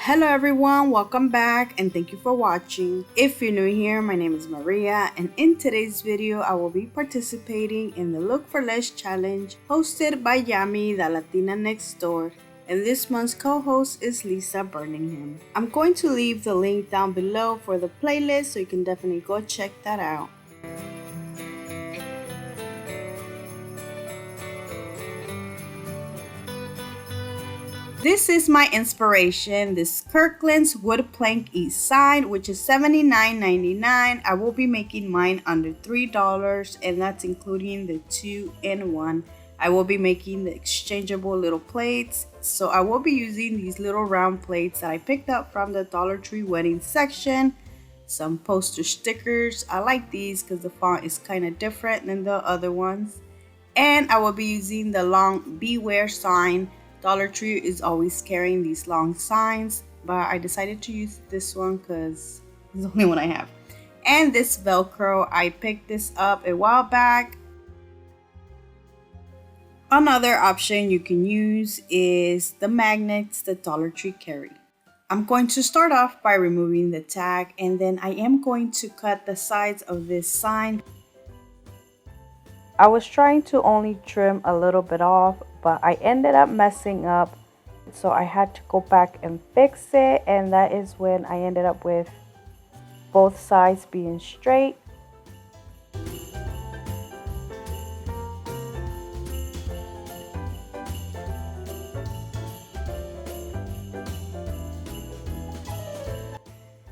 Hello everyone, welcome back and thank you for watching. If you're new here, my name is Maria and in today's video I will be participating in the Look for Less challenge hosted by YAMI, the Latina next door. And this month's co-host is Lisa Birmingham. I'm going to leave the link down below for the playlist so you can definitely go check that out. This is my inspiration, this Kirkland's wood plank east side, which is $79.99. I will be making mine under $3 and that's including the 2-in-1. I will be making the exchangeable little plates. So I will be using these little round plates that I picked up from the Dollar Tree wedding section. Some poster stickers. I like these because the font is kind of different than the other ones. And I will be using the long beware sign. Dollar Tree is always carrying these long signs, but I decided to use this one because it's the only one I have. And this velcro, I picked this up a while back. Another option you can use is the magnets that Dollar Tree carried. I'm going to start off by removing the tag, and then I am going to cut the sides of this sign. I was trying to only trim a little bit off, but I ended up messing up, so I had to go back and fix it, and that is when I ended up with both sides being straight.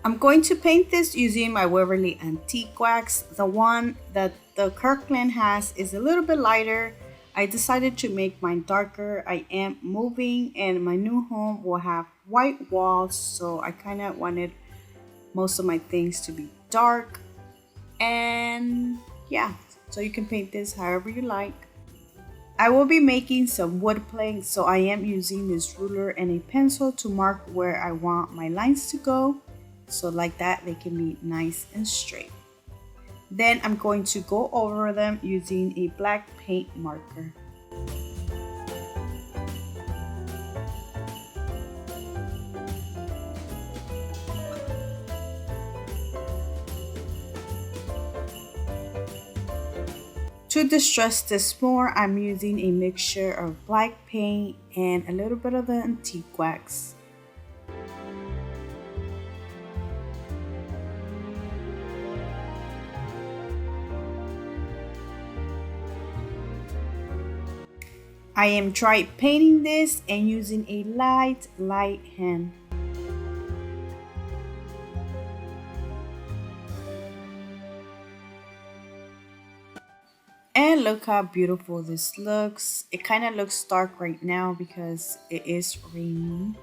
I'm going to paint this using my WAVERLY Antique Wax. The one that the Kirkland has is a little bit lighter. I decided to make mine darker. I am moving and my new home will have white walls, so I kind of wanted most of my things to be dark. And yeah, so you can paint this however you like. I will be making some wood planks, so I am using this ruler and a pencil to mark where I want my lines to go. So like that, they can be nice and straight. Then I'm going to go over them using a black paint marker. To distress this more, I'm using a mixture of black paint and a little bit of the antique wax. I am dry painting this and using a light hand. And look how beautiful this looks. It kind of looks dark right now because it is raining.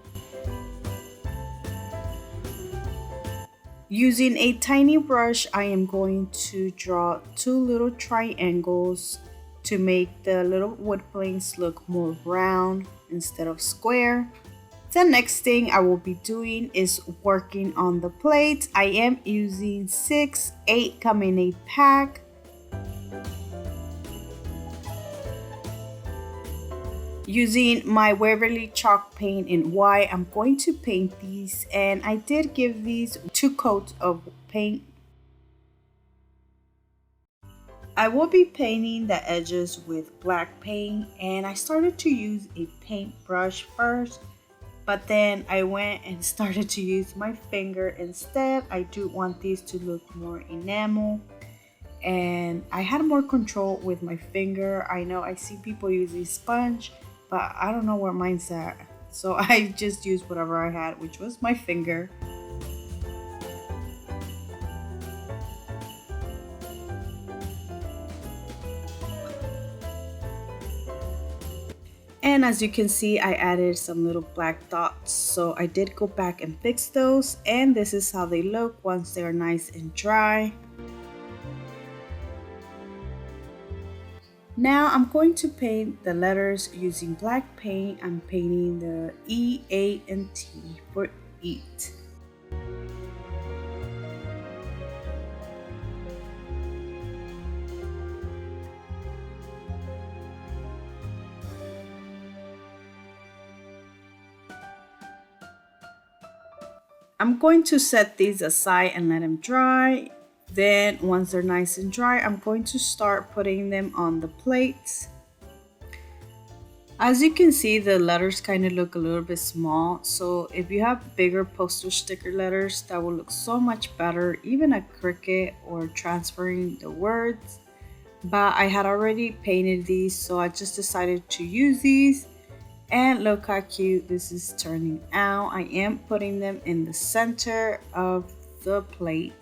Using a tiny brush, I am going to draw two little triangles to make the little wood planks look more round instead of square. The next thing I will be doing is working on the plates. I am using 6-8 come in a pack. Using my WAVERLY chalk paint in white, I'm going to paint these, and I did give these 2 coats of paint. I will be painting the edges with black paint, and I started to use a paintbrush first, but then I went and started to use my finger instead. I do want these to look more enamel, and I had more control with my finger. I know I see people use a sponge, but I don't know where mine's at, so I just used whatever I had, which was my finger. And as you can see, I added some little black dots, so I did go back and fix those, and this is how they look once they're nice and dry. Now I'm going to paint the letters using black paint. I'm painting the E, A, and T for eat. I'm going to set these aside and let them dry. Then once they're nice and dry, I'm going to start putting them on the plates. As you can see, the letters kind of look a little bit small, so if you have bigger poster sticker letters, that will look so much better, even a Cricut or transferring the words. But I had already painted these, so I just decided to use these. And look how cute this is turning out. I am putting them in the center of the plate.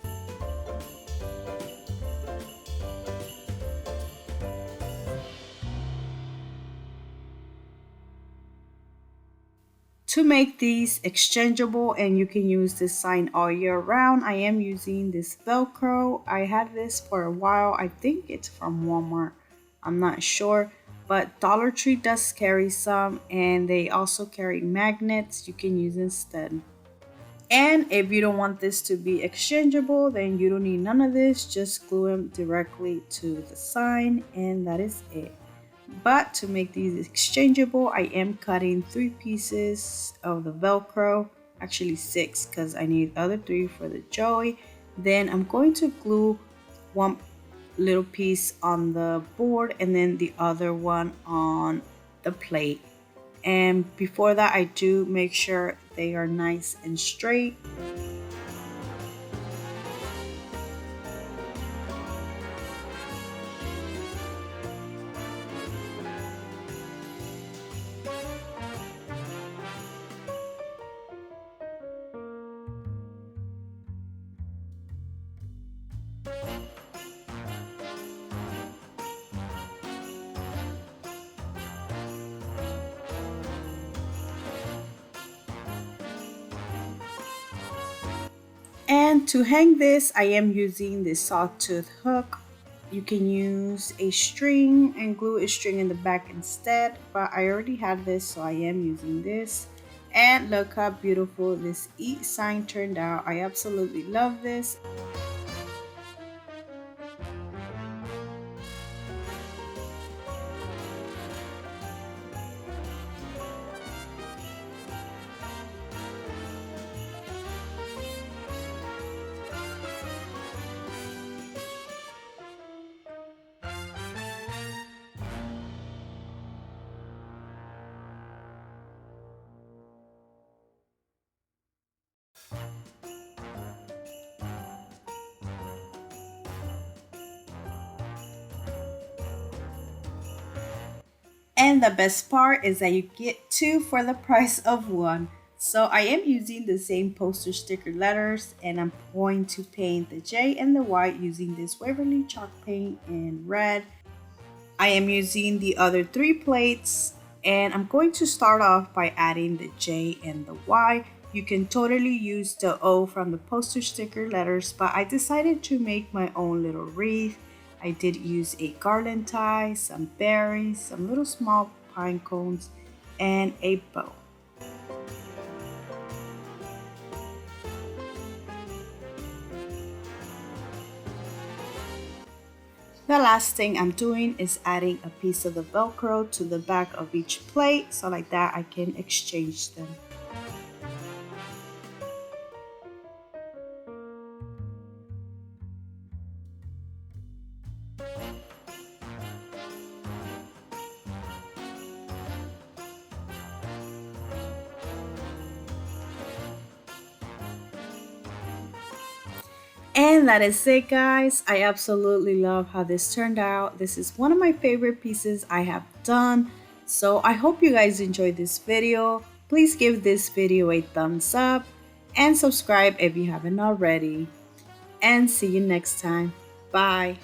To make these exchangeable and you can use this sign all year round, I am using this Velcro. I had this for a while. I think it's from Walmart. I'm not sure, but Dollar Tree does carry some, and they also carry magnets you can use instead. And if you don't want this to be exchangeable, then you don't need none of this. Just glue them directly to the sign, and that is it. But to make these exchangeable, I am cutting 3 pieces of the Velcro, actually 6 because I need the other 3 for the Joey. Then I'm going to glue one little piece on the board and then the other one on the plate. And before that, I do make sure they are nice and straight. And to hang this, I am using this sawtooth hook. You can use a string and glue a string in the back instead, but I already had this, so I am using this. And look how beautiful this eat sign turned out. I absolutely love this. And the best part is that you get 2 for the price of 1. So I am using the same poster sticker letters, and I'm going to paint the J and the Y using this Waverly chalk paint in red. I am using the other 3 plates, and I'm going to start off by adding the J and the Y. You can totally use the O from the poster sticker letters, but I decided to make my own little wreath. I did use a garland tie, some berries, some little small pine cones, and a bow. The last thing I'm doing is adding a piece of the Velcro to the back of each plate, so like that I can exchange them. And that is it, guys. I absolutely love how this turned out. This is one of my favorite pieces I have done. So I hope you guys enjoyed this video. Please give this video a thumbs up and subscribe if you haven't already. And see you next time. Bye.